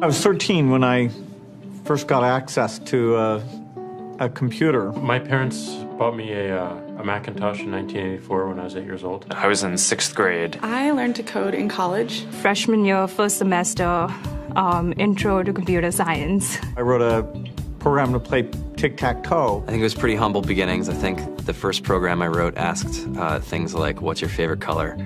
I was 13 when I first got access to a computer. My parents bought me a Macintosh in 1984 when I was 8 years old. I was in 6th grade. I learned to code in college. Freshman year, first semester, intro to computer science. I wrote a program to play tic-tac-toe. I think it was pretty humble beginnings. I think the first program I wrote asked things like, what's your favorite color?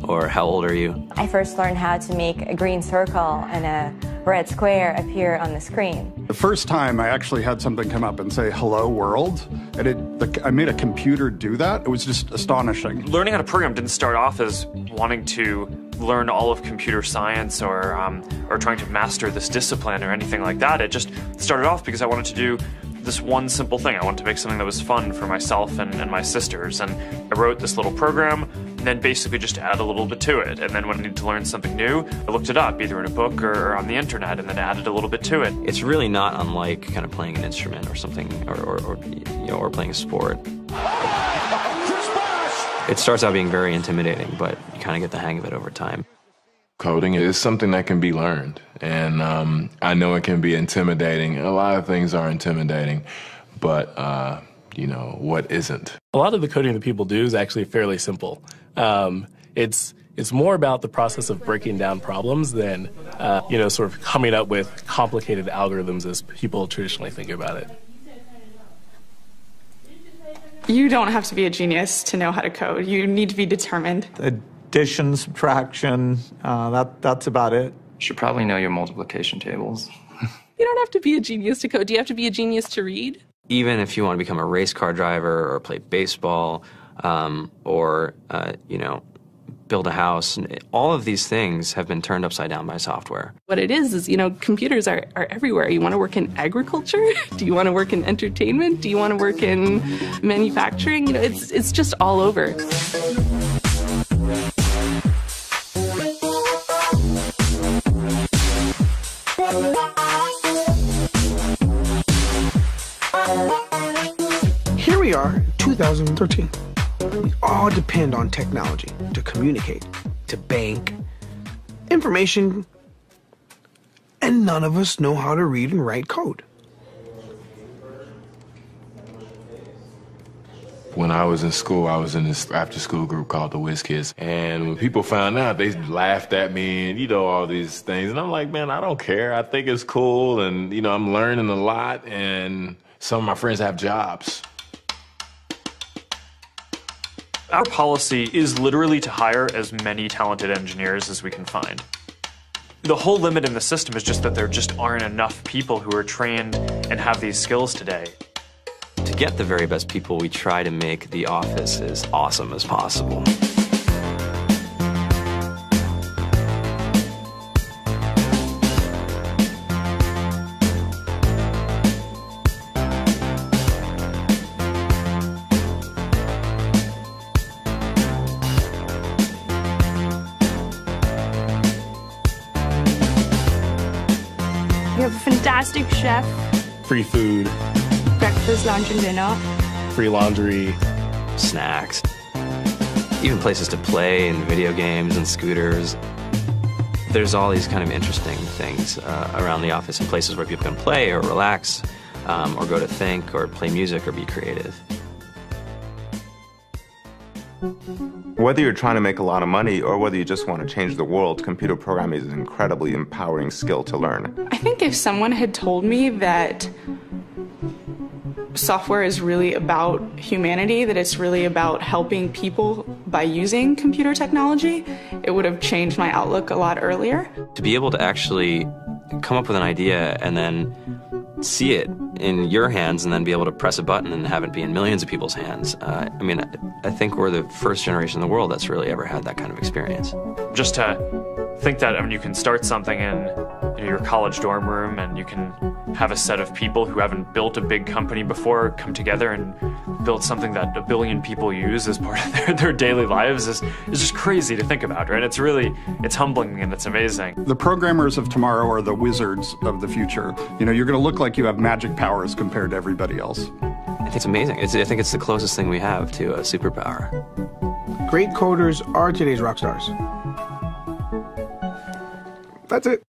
Or how old are you? I first learned how to make a green circle and a red square appear on the screen. The first time I actually had something come up and say, hello world, and I made a computer do that. It was just astonishing. Learning how to program didn't start off as wanting to learn all of computer science or trying to master this discipline or anything like that. It just started off because I wanted to do this one simple thing. I wanted to make something that was fun for myself and my sisters. And I wrote this little program and then basically just added a little bit to it. And then when I needed to learn something new, I looked it up, either in a book or on the internet, and then added a little bit to it. It's really not unlike kind of playing an instrument or something, or playing a sport. It starts out being very intimidating, but you kind of get the hang of it over time. Coding is something that can be learned, and I know it can be intimidating. A lot of things are intimidating, but what isn't? A lot of the coding that people do is actually fairly simple. It's more about the process of breaking down problems than sort of coming up with complicated algorithms as people traditionally think about it. You don't have to be a genius to know how to code. You need to be determined. Addition, subtraction, that's about it. You should probably know your multiplication tables. You don't have to be a genius to code. Do you have to be a genius to read? Even if you want to become a race car driver or play baseball or build a house, all of these things have been turned upside down by software. What it is computers are everywhere. You want to work in agriculture? Do you want to work in entertainment? Do you want to work in manufacturing? It's just all over. Here we are, 2013. We all depend on technology to communicate, to bank, information, and none of us know how to read and write code. When I was in school, I was in this after-school group called the Whiz Kids. And when people found out, they laughed at me and, all these things. And I'm like, man, I don't care. I think it's cool. And, I'm learning a lot. And some of my friends have jobs. Our policy is literally to hire as many talented engineers as we can find. The whole limit in the system is just that there just aren't enough people who are trained and have these skills today. To get the very best people, we try to make the office as awesome as possible. We have a fantastic chef. Free food. Breakfast, lunch, and dinner. Free laundry. Snacks. Even places to play and video games and scooters. There's all these kind of interesting things around the office and places where people can play or relax or go to think or play music or be creative. Whether you're trying to make a lot of money or whether you just want to change the world, computer programming is an incredibly empowering skill to learn. I think if someone had told me that software is really about humanity, that it's really about helping people by using computer technology, it would have changed my outlook a lot earlier. To be able to actually come up with an idea and then see it in your hands and then be able to press a button and have it be in millions of people's hands. I think we're the first generation in the world that's really ever had that kind of experience. Just to think that you can start something in your college dorm room and you can have a set of people who haven't built a big company before come together and build something that 1 billion people use as part of their daily lives is just crazy to think about, right? It's humbling and it's amazing. The programmers of tomorrow are the wizards of the future. You're going to look like you have magic powers compared to everybody else. I think it's amazing. I think it's the closest thing we have to a superpower. Great coders are today's rock stars. That's it.